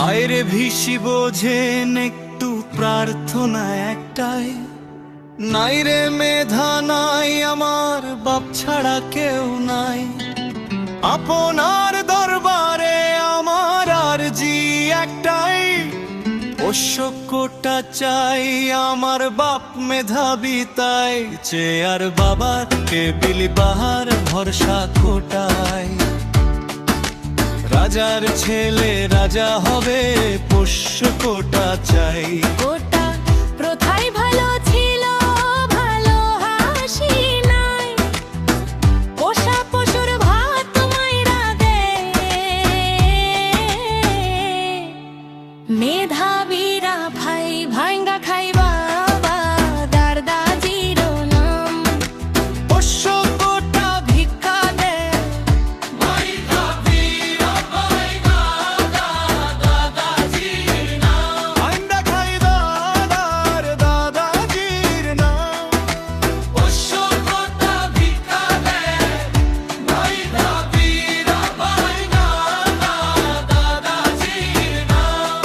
হায়রে ভিসি বোঝেন একটু প্রার্থনা একটাই, নাই রে মেধা নাই আমার বাপ ছাড়া কেউ নাই। আপনার দরবারে আমার আরজি একটাই, পোষ্যকটা চাই আমার বাপ মেধাবী তাই। চেয়ার বাবার টেবিল বাহার ভরসা কোটায়, রাজার ছেলে রাজা হবে পোষ্যকটা চাই। গোটা প্রথাই ভালো ছিল, ভালো হাসি নাই। পোষা পশুর ভাত মাইরা দে, মেধাবীরা ভাই ভাঙ্গা খাইবা দারদাজির নাম। পোষ্যকটা ভিক্ষা দে, আইন্দা খাই দাদার দাদাজির নাম। পোষ্যকটা ভিক্ষা দে, মেধাবীরা ভাইঙ্গা দাদাজির নাম।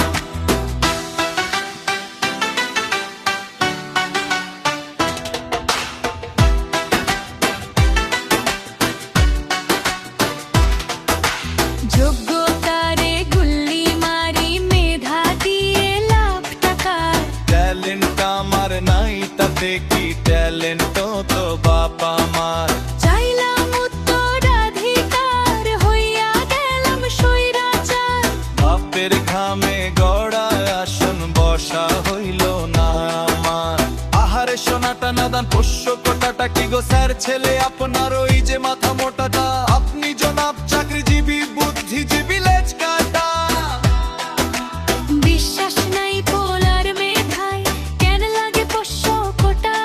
যোগ্যতারে গুল্লি মারি মেধা দিয়ে লাভ টাকার। ট্যালেন্ট আমার নাই তাতে কি, ট্যালেন্ট তো বাবা মার। চাইলাম উত্তরাধিকার, হইয়া গেলাম স্বৈরাচার। বাপের ঘামে গড়া আসন বসা হইল না আমার। আহারে সোনাটা নাদান পোষ্যকটাটা কি গো স্যার ছেলে আপনার ওই যে মাথা মোটাটা। আপনি জনাব চাকরিজীবী বুদ্ধিজীবী লেজ কাটা। বিশ্বাস নাই পোলার মেধায়, কেন লাগে পোষ্য কোটা।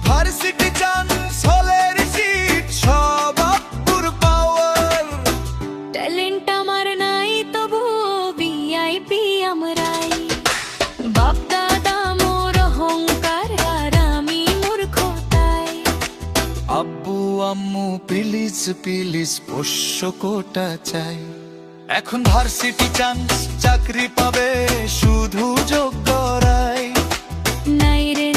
ভার্সিটি চান্স হলের সিট সব আপুর পাওয়ার। ট্যালেন্ট আমার নাই তবু ভিআইপি আমরাই। বাপ দাদা মোর অহংকার আর আমি মূর্খতাই। আব্বু আম্মু প্লিজ প্লিজ পোষ্যকটা চাই। এখন ভার্সিটি চান্স চাকরি পাবে শুধু যোগ্যরাই। নাই রে